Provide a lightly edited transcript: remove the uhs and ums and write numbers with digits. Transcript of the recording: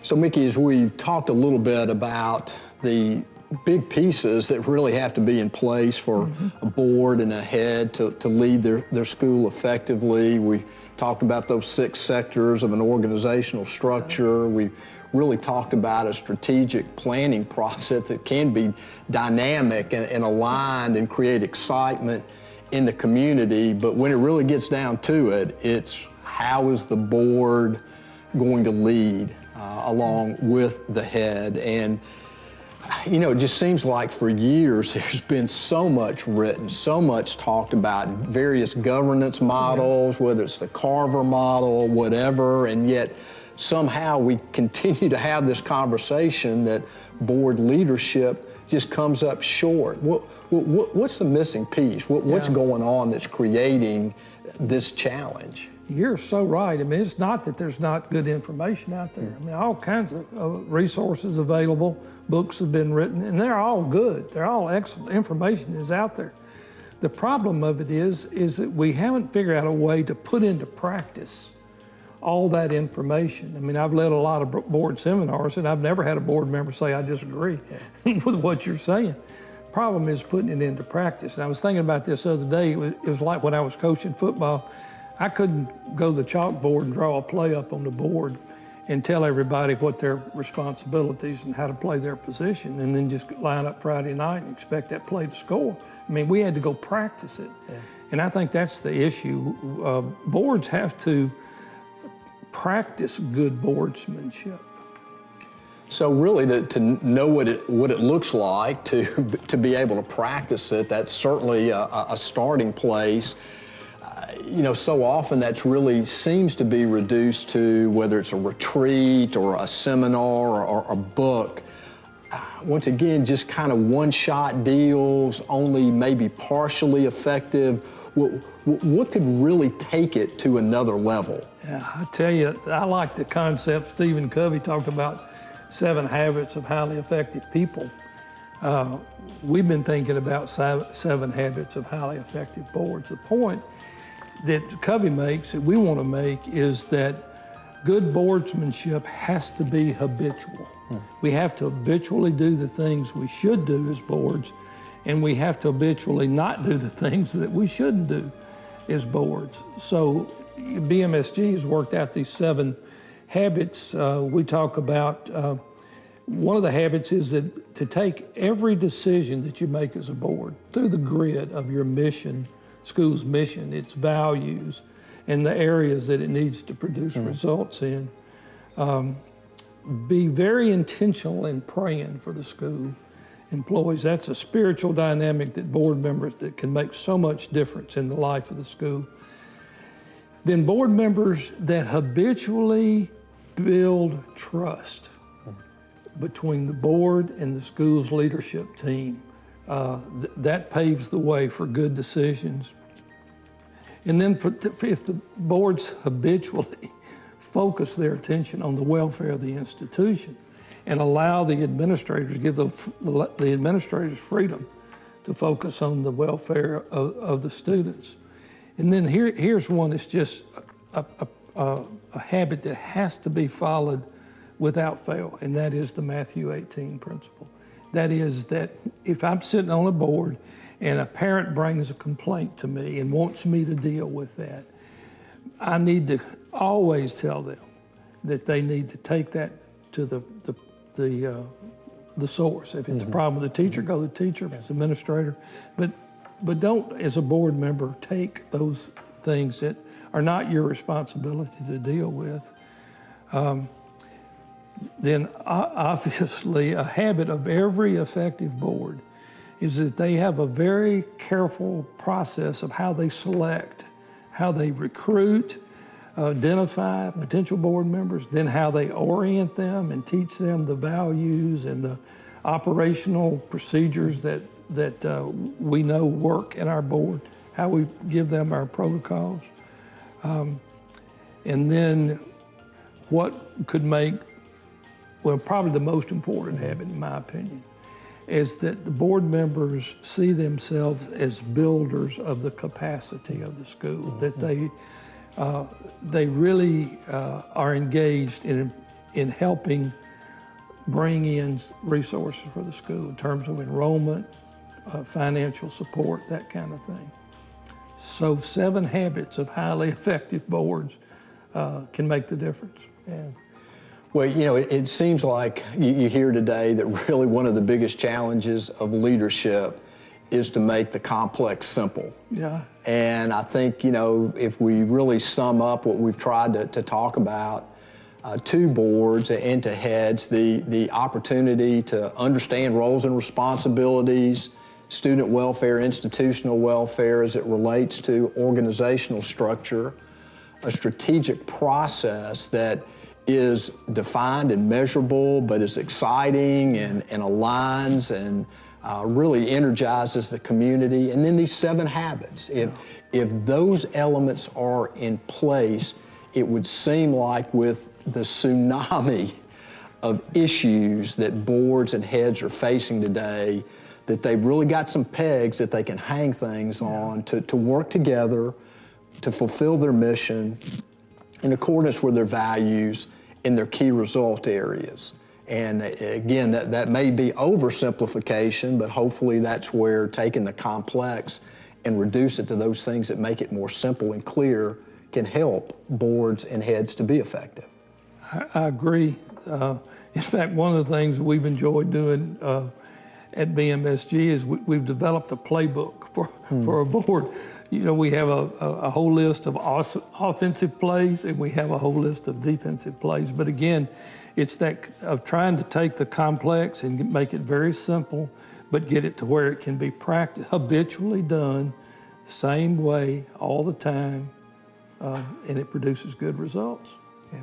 So Mickey, as we talked a little bit about the big pieces that really have to be in place for a board and a head to lead their school effectively. We talked about those 6 sectors of an organizational structure. We really talked about a strategic planning process that can be dynamic and aligned and create excitement in the community. But when it really gets down to it, it's how is the board going to lead along with the head. And you know, it just seems like for years there's been so much written, so much talked about various governance models, whether it's the Carver model, whatever, and yet somehow we continue to have this conversation that board leadership just comes up short. What's the missing piece? What's going on that's creating this challenge? You're so right. I mean, it's not that there's not good information out there. I mean, all kinds of resources available, books have been written, and they're all good. They're all excellent. Information is out there. The problem of it is that we haven't figured out a way to put into practice all that information. I mean, I've led a lot of board seminars, and I've never had a board member say, I disagree with what you're saying. Problem is putting it into practice. And I was thinking about this the other day. It was like when I was coaching football. I couldn't go to the chalkboard and draw a play up on the board and tell everybody what their responsibilities and how to play their position and then just line up Friday night and expect that play to score. I mean, we had to go practice it. And I think that's the issue. Boards have to practice good boardsmanship. So really to know what it looks like to be able to practice it, that's certainly a starting place. You know, so often that's really seems to be reduced to whether it's a retreat or a seminar or a book. Once again, just kind of one-shot deals, only maybe partially effective. What could really take it to another level? Yeah, I tell you, I like the concept. Stephen Covey talked about 7 habits of highly effective people. We've been thinking about 7 habits of highly effective boards. The point that Covey makes, that we want to make, is that good boardsmanship has to be habitual. We have to habitually do the things we should do as boards, and we have to habitually not do the things that we shouldn't do as boards. So BMSG has worked out these 7 habits. We talk about, one of the habits is that to take every decision that you make as a board through the grid of your mission, school's mission, its values, and the areas that it needs to produce results in. Be very intentional in praying for the school employees. That's a spiritual dynamic that board members that can make so much difference in the life of the school. Then board members that habitually build trust between the board and the school's leadership team. That paves the way for good decisions. And then if the boards habitually focus their attention on the welfare of the institution and allow the administrators, give the administrators freedom to focus on the welfare of the students. And then here's one that's just a habit that has to be followed without fail, and that is the Matthew 18 principle. That is that if I'm sitting on a board and a parent brings a complaint to me and wants me to deal with that, I need to always tell them that they need to take that to the source. If it's a problem with the teacher, go to the teacher. If it's administrator, but don't, as a board member, take those things that are not your responsibility to deal with. Then obviously a habit of every effective board is that they have a very careful process of how they select, how they recruit, identify potential board members, then how they orient them and teach them the values and the operational procedures that we know work in our board, how we give them our protocols. And then what could make, well, probably the most important habit, in my opinion, is that the board members see themselves as builders of the capacity of the school, that they really are engaged in in helping bring in resources for the school in terms of enrollment, financial support, that kind of thing. So 7 habits of highly effective boards can make the difference. Yeah. Well, you know, it seems like you hear today that really one of the biggest challenges of leadership is to make the complex simple. Yeah. And I think, you know, if we really sum up what we've tried to talk about to boards and to heads, the opportunity to understand roles and responsibilities, student welfare, institutional welfare as it relates to organizational structure, a strategic process that is defined and measurable, but is exciting and aligns and really energizes the community. And then these 7 habits. If those elements are in place, it would seem like with the tsunami of issues that boards and heads are facing today, that they've really got some pegs that they can hang things on to work together to fulfill their mission in accordance with their values in their key result areas. And again, that may be oversimplification, but hopefully that's where taking the complex and reduce it to those things that make it more simple and clear can help boards and heads to be effective. I agree. In fact, one of the things we've enjoyed doing at BMSG is we've developed a playbook for a board. You know, we have a whole list of offensive plays and we have a whole list of defensive plays. But again, it's that of trying to take the complex and make it very simple, but get it to where it can be practiced, habitually done, the same way all the time, and it produces good results. Yeah.